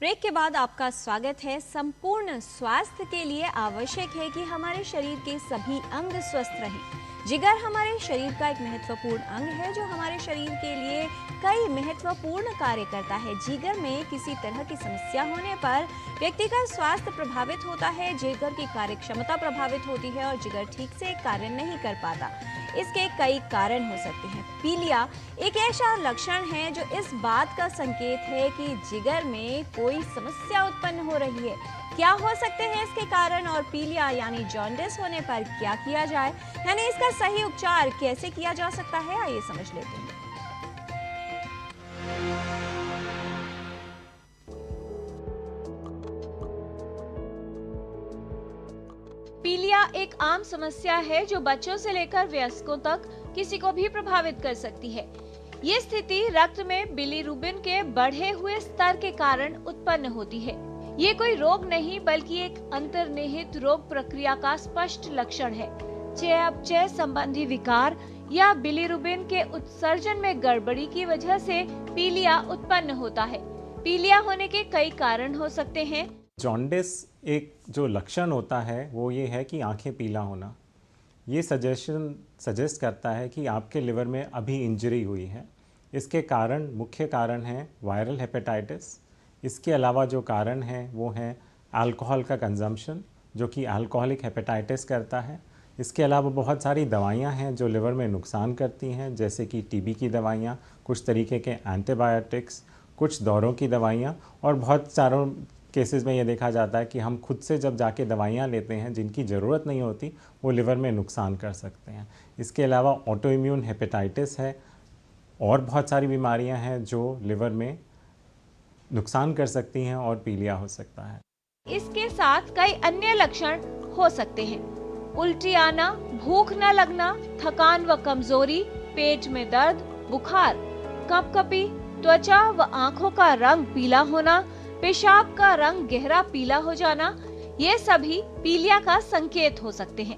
Break के बाद आपका स्वागत है। संपूर्ण स्वास्थ्य के लिए आवश्यक है कि हमारे शरीर के सभी अंग स्वस्थ रहें। जिगर हमारे शरीर का एक महत्वपूर्ण अंग है जो हमारे शरीर के लिए कई महत्वपूर्ण कार्य करता है। जिगर में किसी तरह की समस्या होने पर व्यक्ति का स्वास्थ्य प्रभावित होता है, जिगर की कार्य क्षमता प्रभावित होती है और जिगर ठीक से कार्य नहीं कर पाता। इसके कई कारण हो सकते हैं। पीलिया एक ऐसा लक्षण है जो इस बात का संकेत है कि जिगर में कोई समस्या उत्पन्न हो रही है। क्या हो सकते हैं इसके कारण और पीलिया यानी जॉन्डिस होने पर क्या किया जाए, यानी इसका सही उपचार कैसे किया जा सकता है, आइए समझ लेते हैं। पीलिया एक आम समस्या है जो बच्चों से लेकर वयस्कों तक किसी को भी प्रभावित कर सकती है। ये स्थिति रक्त में बिलीरुबिन के बढ़े हुए स्तर के कारण उत्पन्न होती है। ये कोई रोग नहीं बल्कि एक अंतर्निहित रोग प्रक्रिया का स्पष्ट लक्षण है। चयापचय संबंधी विकार या बिलीरुबिन के उत्सर्जन में गड़बड़ी की वजह से पीलिया उत्पन्न होता है। पीलिया होने के कई कारण हो सकते हैं। जॉन्डिस एक जो लक्षण होता है वो ये है कि आंखें पीला होना। ये सजेस्ट करता है कि आपके लिवर में अभी इंजरी हुई है। इसके मुख्य कारण हैं वायरल हेपेटाइटिस। इसके अलावा जो कारण हैं वो हैं अल्कोहल का कंजम्पशन जो कि अल्कोहलिक हेपेटाइटिस करता है। इसके अलावा बहुत सारी दवाइयां हैं जो लिवर में नुकसान करती हैं, जैसे कि टीबी की दवाइयां, कुछ तरीके के एंटीबायोटिक्स, कुछ दौरों की दवाइयां, और बहुत सारों केसेस में ये देखा जाता है कि हम खुद से जब जाके दवाइयाँ लेते हैं जिनकी ज़रूरत नहीं होती, वो लिवर में नुकसान कर सकते हैं। इसके अलावा ऑटो इम्यून हेपेटाइटिस है और बहुत सारी बीमारियां हैं जो लिवर में नुकसान कर सकती हैं और पीलिया हो सकता है। इसके साथ कई अन्य लक्षण हो सकते हैं। उल्टी आना, भूख न लगना, थकान व कमजोरी, पेट में दर्द, बुखार, कपकपी, त्वचा व आँखों का रंग पीला होना, पेशाब का रंग गहरा पीला हो जाना, ये सभी पीलिया का संकेत हो सकते हैं।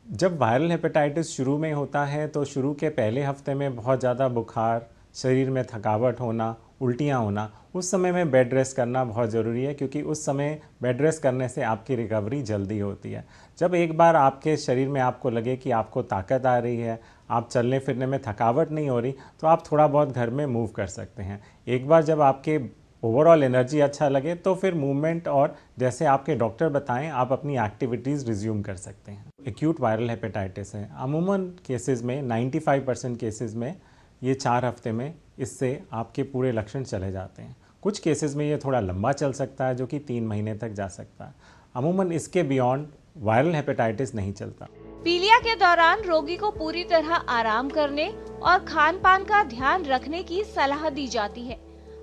जब वायरल हेपेटाइटिस शुरू में होता है तो शुरू के पहले हफ्ते में बहुत ज़्यादा बुखार, शरीर में थकावट होना, उल्टियाँ होना, उस समय में बेड रेस्ट करना बहुत ज़रूरी है, क्योंकि उस समय बेड रेस्ट करने से आपकी रिकवरी जल्दी होती है। जब एक बार आपके शरीर में आपको लगे कि आपको ताकत आ रही है, आप चलने फिरने में थकावट नहीं हो रही, तो आप थोड़ा बहुत घर में मूव कर सकते हैं। एक बार जब आपके ओवरऑल एनर्जी अच्छा लगे तो फिर मूवमेंट और जैसे आपके डॉक्टर बताएं आप अपनी एक्टिविटीज़ रिज्यूम कर सकते हैं। एक्यूट वायरल हेपेटाइटिस है, अमूमन केसेस में 95% केसेस में ये 4 हफ्ते में इससे आपके पूरे लक्षण चले जाते हैं। कुछ केसेस में ये थोड़ा लंबा चल सकता है जो कि 3 महीने तक जा सकता है। अमूमन इसके बियॉन्ड वायरल हेपेटाइटिस नहीं चलता। पीलिया के दौरान रोगी को पूरी तरह आराम करने और खान पान का ध्यान रखने की सलाह दी जाती है।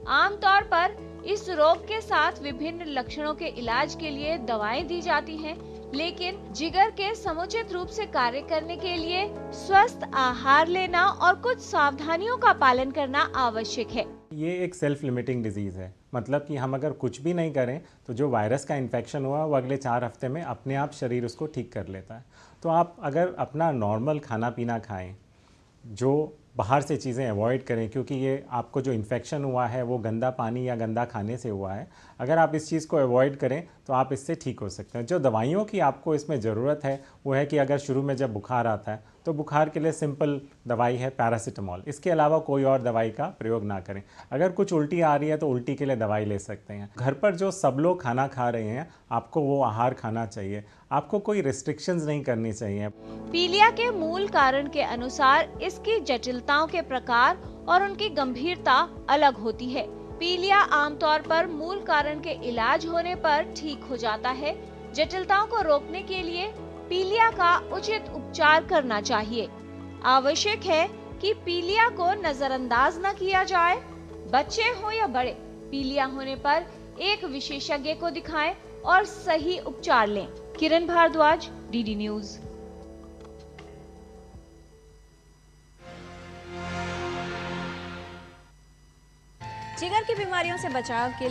आमतौर पर इस रोग के साथ विभिन्न लक्षणों के इलाज के लिए दवाएं दी जाती हैं, लेकिन जिगर के समुचित रूप से कार्य करने के लिए स्वस्थ आहार लेना और कुछ सावधानियों का पालन करना आवश्यक है। ये एक सेल्फ लिमिटिंग डिजीज़ है, मतलब कि हम अगर कुछ भी नहीं करें तो जो वायरस का इन्फेक्शन हुआ वो अगले 4 हफ्ते में अपने आप शरीर उसको ठीक कर लेता है। तो आप अगर अपना नॉर्मल खाना पीना खाएं, जो बाहर से चीज़ें अवॉइड करें, क्योंकि ये आपको जो इन्फेक्शन हुआ है वो गंदा पानी या गंदा खाने से हुआ है। अगर आप इस चीज़ को अवॉइड करें तो आप इससे ठीक हो सकते हैं। जो दवाइयों की आपको इसमें ज़रूरत है वो है कि अगर शुरू में जब बुखार आता है तो बुखार के लिए सिंपल दवाई है पैरासीटामॉल। इसके अलावा कोई और दवाई का प्रयोग ना करें। अगर कुछ उल्टी आ रही है तो उल्टी के लिए दवाई ले सकते हैं। घर पर जो सब लोग खाना खा रहे हैं आपको वो आहार खाना चाहिए, आपको कोई रिस्ट्रिक्शंस नहीं करनी चाहिए। पीलिया के मूल कारण के अनुसार इसकी जटिलताओं के प्रकार और उनकी गंभीरता अलग होती है। पीलिया आमतौर पर मूल कारण के इलाज होने पर ठीक हो जाता है। जटिलताओं को रोकने के लिए पीलिया का उचित उपचार करना चाहिए। आवश्यक है कि पीलिया को नजरअंदाज न किया जाए। बच्चे हो या बड़े, पीलिया होने पर एक विशेषज्ञ को दिखाएं और सही उपचार लें। किरण भारद्वाज, डीडी न्यूज। जिगर की बीमारियों से बचाव के लिए